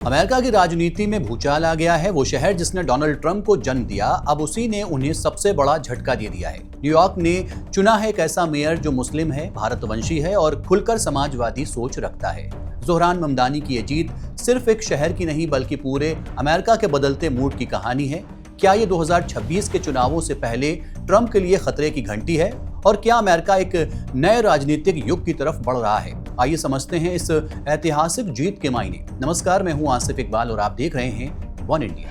America की राजनीति में भूचाल आ गया है। वो शहर जिसने डोनाल्ड ट्रंप को जन्म दिया, अब उसी ने उन्हें सबसे बड़ा झटका दे दिया है। न्यूयॉर्क ने चुना है एक ऐसा मेयर जो मुस्लिम है, भारतवंशी है और खुलकर समाजवादी सोच रखता है। ज़ोहरान ममदानी की ये जीत सिर्फ एक शहर की नहीं बल्कि पूरे अमेरिका के बदलते मूड की कहानी है। क्या ये 2026 के चुनावों से पहले ट्रंप के लिए खतरे की घंटी है और क्या अमेरिका एक नए राजनीतिक युग की तरफ बढ़ रहा है? आइए समझते हैं इस ऐतिहासिक जीत के मायने। नमस्कार, मैं हूं आसिफ इकबाल और आप देख रहे हैं वन इंडिया।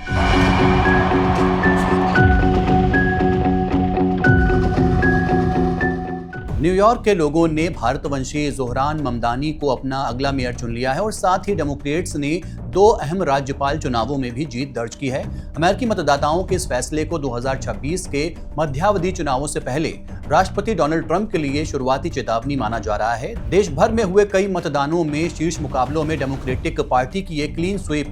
न्यूयॉर्क के लोगों ने भारतवंशी ज़ोहरान ममदानी को अपना अगला मेयर चुन लिया है और साथ ही डेमोक्रेट्स ने दो अहम राज्यपाल चुनावों में भी जीत दर्ज की है। अमेरिकी मतदाताओं के इस फैसले को 2026 के मध्यावधि चुनावों से पहले राष्ट्रपति डोनाल्ड ट्रंप के लिए शुरुआती चेतावनी माना जा रहा है। देश भर में हुए कई मतदानों में शीर्ष मुकाबलों में डेमोक्रेटिक पार्टी की एक क्लीन स्वीप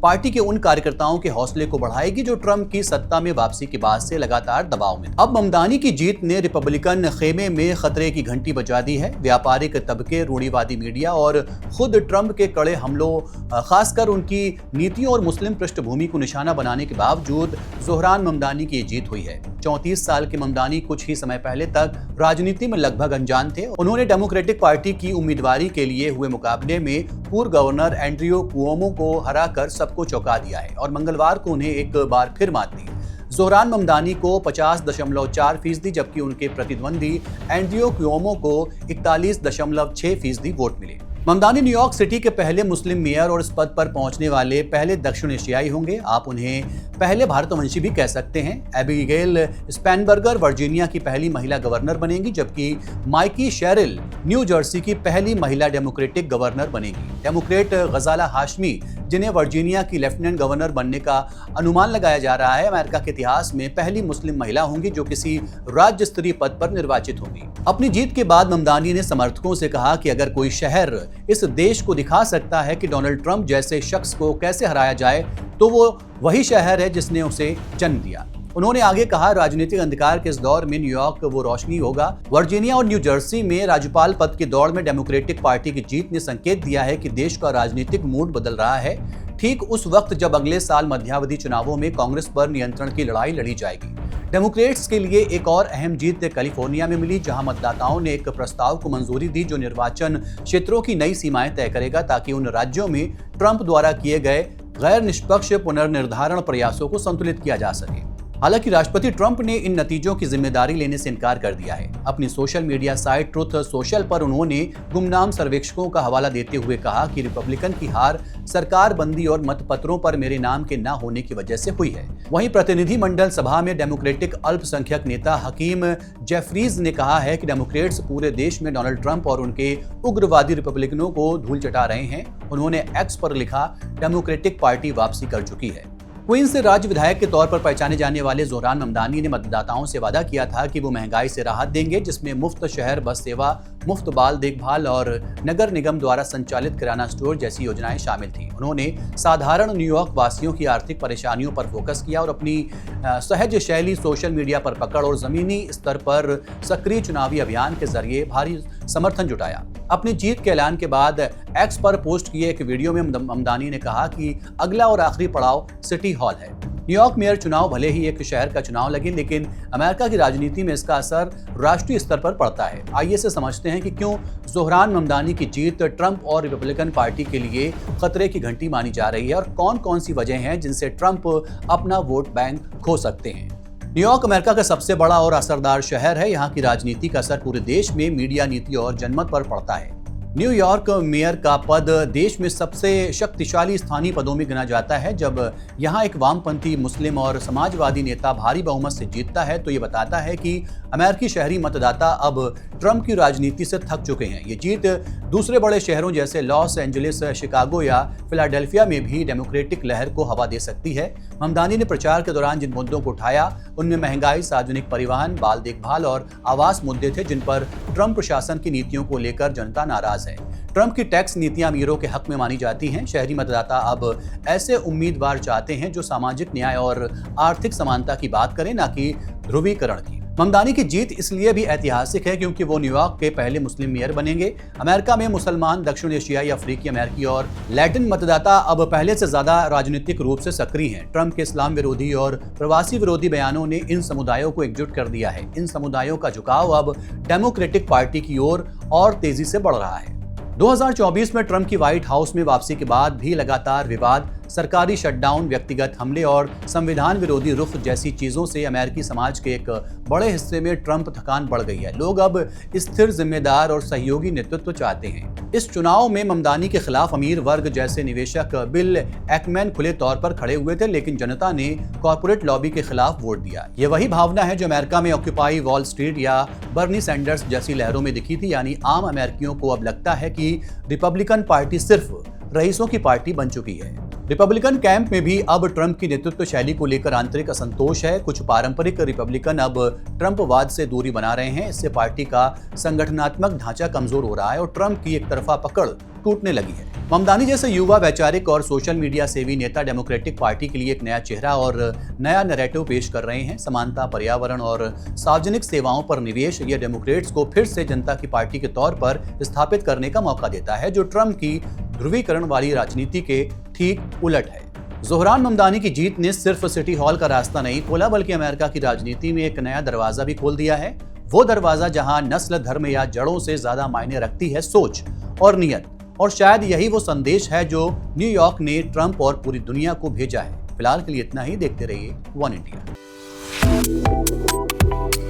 पार्टी के उन कार्यकर्ताओं के हौसले को बढ़ाएगी जो ट्रंप की सत्ता में वापसी के बाद से लगातार दबाव में। अब ममदानी की जीत ने रिपब्लिकन खेमे में खतरे की घंटी बजा दी है। व्यापारिक तबके, रूढ़िवादी मीडिया और खुद ट्रंप के कड़े हमलों, खासकर उनकी नीतियों और मुस्लिम पृष्ठभूमि को निशाना बनाने के बावजूद ज़ोहरान ममदानी की जीत हुई है। 34 साल के ममदानी कुछ ही समय पहले तक राजनीति में लगभग अनजान थे। उन्होंने डेमोक्रेटिक पार्टी की उम्मीदवारी के लिए हुए मुकाबले में पूर्व गवर्नर एंड्रयू कुओमो को हराकर सबको चौंका दिया है और मंगलवार को उन्हें एक बार फिर मात दी। ज़ोहरान ममदानी को 50.4% जबकि उनके प्रतिद्वंदी एंड्रयू कुओमो को 41.6% वोट मिले। ममदानी न्यूयॉर्क सिटी के पहले मुस्लिम मेयर और इस पद पर पहुंचने वाले पहले दक्षिण एशियाई होंगे। आप उन्हें पहले भारतवंशी भी कह सकते हैं। एबिगेल स्पैनबर्गर वर्जीनिया की पहली महिला गवर्नर बनेगी, जबकि माइकी शेरिल न्यू जर्सी की पहली महिला डेमोक्रेटिक गवर्नर बनेगी। डेमोक्रेट गजाला हाशमी, जिन्हें वर्जीनिया की लेफ्टिनेंट गवर्नर बनने का अनुमान लगाया जा रहा है, अमेरिका के इतिहास में पहली मुस्लिम महिला होंगी जो किसी राज्य स्तरीय पद पर निर्वाचित होंगी। अपनी जीत के बाद ममदानी ने समर्थकों से कहा कि अगर कोई शहर इस देश को दिखा सकता है कि डोनाल्ड ट्रंप जैसे शख्स को कैसे हराया जाए तो वो वही शहर है जिसने उसे जन्म दिया। उन्होंने आगे कहा, राजनीतिक अंधकार के इस दौर में न्यूयॉर्क वो रोशनी होगा। वर्जीनिया और न्यू जर्सी में राज्यपाल पद की दौड़ में डेमोक्रेटिक पार्टी की जीत ने संकेत दिया है कि देश का राजनीतिक मूड बदल रहा है, ठीक उस वक्त जब अगले साल मध्यावधि चुनावों में कांग्रेस पर नियंत्रण की लड़ाई लड़ी जाएगी। डेमोक्रेट्स के लिए एक और अहम जीत कैलिफोर्निया में मिली, जहां मतदाताओं ने एक प्रस्ताव को मंजूरी दी जो निर्वाचन क्षेत्रों की नई सीमाएं तय करेगा ताकि उन राज्यों में ट्रंप द्वारा किए गए गैर निष्पक्ष पुनर्निर्धारण प्रयासों को संतुलित किया जा सके। हालांकि राष्ट्रपति ट्रंप ने इन नतीजों की जिम्मेदारी लेने से इनकार कर दिया है। अपनी social media site truth social पर उन्होंने गुमनाम सर्वेक्षकों का हवाला देते हुए कहा कि रिपब्लिकन की हार सरकार बंदी और मतपत्रों पर मेरे नाम के न होने की वजह से हुई है। वहीं प्रतिनिधिमंडल सभा में डेमोक्रेटिक अल्पसंख्यक नेता हकीम जेफरीज ने कहा है कि डेमोक्रेट्स पूरे देश में डोनाल्ड ट्रंप और उनके उग्रवादी रिपब्लिकनों को धूल चटा रहे हैं। उन्होंने एक्स पर लिखा, डेमोक्रेटिक पार्टी वापसी कर चुकी है। क्वींस से राज्य विधायक के तौर पर पहचाने जाने वाले ज़ोहरान ममदानी ने मतदाताओं से वादा किया था कि वो महंगाई से राहत देंगे, जिसमें मुफ्त शहर बस सेवा, मुफ्त बाल देखभाल और नगर निगम द्वारा संचालित किराना स्टोर जैसी योजनाएं शामिल थीं। उन्होंने साधारण न्यूयॉर्क वासियों की आर्थिक परेशानियों पर फोकस किया और अपनी सहज शैली, सोशल मीडिया पर पकड़ और जमीनी स्तर पर सक्रिय चुनावी अभियान के जरिए भारी समर्थन जुटाया। अपनी जीत के ऐलान के बाद एक्स पर पोस्ट किए एक वीडियो में ममदानी ने कहा कि अगला और आखिरी पड़ाव सिटी हॉल है। न्यूयॉर्क मेयर चुनाव भले ही एक शहर का चुनाव लगे, लेकिन अमेरिका की राजनीति में इसका असर राष्ट्रीय स्तर पर पड़ता है। आइए से समझते हैं कि क्यों ज़ोहरान ममदानी की जीत ट्रंप और रिपब्लिकन पार्टी के लिए खतरे की घंटी मानी जा रही है और कौन कौन सी वजह हैं जिनसे ट्रंप अपना वोट बैंक खो सकते हैं। न्यूयॉर्क अमेरिका का सबसे बड़ा और असरदार शहर है। यहाँ की राजनीति का असर पूरे देश में मीडिया, नीति और जनमत पर पड़ता है। न्यूयॉर्क मेयर का पद देश में सबसे शक्तिशाली स्थानीय पदों में गिना जाता है। जब यहाँ एक वामपंथी, मुस्लिम और समाजवादी नेता भारी बहुमत से जीतता है तो ये बताता है कि अमेरिकी शहरी मतदाता अब ट्रंप की राजनीति से थक चुके हैं। ये जीत दूसरे बड़े शहरों जैसे लॉस एंजलिस, शिकागो या फिलाडेल्फिया में भी डेमोक्रेटिक लहर को हवा दे सकती है। ममदानी ने प्रचार के दौरान जिन मुद्दों को उठाया उनमें महंगाई, सार्वजनिक परिवहन, बाल देखभाल और आवास मुद्दे थे जिन पर ट्रंप प्रशासन की नीतियों को लेकर जनता नाराज है। ट्रंप की टैक्स नीतियां अमीरों के हक में मानी जाती हैं। शहरी मतदाता अब ऐसे उम्मीदवार चाहते हैं जो सामाजिक न्याय और आर्थिक समानता की बात करें, न कि ध्रुवीकरण की। ममदानी की जीत इसलिए भी ऐतिहासिक है क्योंकि वो न्यूयॉर्क के पहले मुस्लिम मेयर बनेंगे। अमेरिका में मुसलमान, दक्षिण एशियाई, अफ्रीकी अमेरिकी और लैटिन मतदाता अब पहले से ज्यादा राजनीतिक रूप से सक्रिय हैं। ट्रंप के इस्लाम विरोधी और प्रवासी विरोधी बयानों ने इन समुदायों को एकजुट कर दिया है। इन समुदायों का झुकाव अब डेमोक्रेटिक पार्टी की ओर और तेजी से बढ़ रहा है। 2024 में ट्रंप की व्हाइट हाउस में वापसी के बाद भी लगातार विवाद, सरकारी शटडाउन, व्यक्तिगत हमले और संविधान विरोधी रुख जैसी चीजों से अमेरिकी समाज के एक बड़े हिस्से में ट्रंप थकान बढ़ गई है। लोग अब स्थिर, जिम्मेदार और सहयोगी नेतृत्व चाहते हैं। इस चुनाव में ममदानी के खिलाफ अमीर वर्ग जैसे निवेशक बिल एक्मैन खुले तौर पर खड़े हुए थे, लेकिन जनता ने कॉर्पोरेट लॉबी के खिलाफ वोट दिया। ये वही भावना है जो अमेरिका में ऑक्यूपाई वॉल स्ट्रीट या बर्नी सैंडर्स जैसी लहरों में दिखी थी। यानी आम अमेरिकियों को अब लगता है कि रिपब्लिकन पार्टी सिर्फ रईसों की पार्टी बन चुकी है। रिपब्लिकन कैंप में भी अब ट्रंप की नेतृत्व शैली को लेकर आंतरिक असंतोष है। कुछ पारंपरिक रिपब्लिकन अब ट्रंपवाद से दूरी बना रहे हैं। इससे पार्टी का संगठनात्मक ढांचा कमजोर हो रहा है और ट्रंप की एक तरफा पकड़ टूटने लगी है। ममदानी जैसे युवा, वैचारिक और सोशल मीडिया सेवी नेता डेमोक्रेटिक पार्टी के लिए एक नया चेहरा और नया नैरेटिव पेश कर रहे हैं। समानता, पर्यावरण और सार्वजनिक सेवाओं पर निवेश ये डेमोक्रेट्स को फिर से जनता की पार्टी के तौर पर स्थापित करने का मौका देता है, जो ट्रंप की ध्रुवीकरण वाली राजनीति के ठीक उलट है। ज़ोहरान ममदानी की जीत ने सिर्फ सिटी हॉल का रास्ता नहीं खोला, बल्कि अमेरिका की राजनीति में एक नया दरवाजा भी खोल दिया है। वो दरवाजा जहां नस्ल, धर्म या जड़ों से ज्यादा मायने रखती है सोच और नियत। और शायद यही वो संदेश है जो न्यूयॉर्क ने ट्रंप और पूरी दुनिया को भेजा है। फिलहाल के लिए इतना ही। देखते रहिए one India.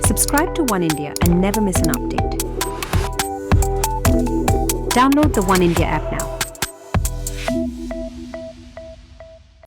Subscribe to One India and never miss an update. Download the One India app now.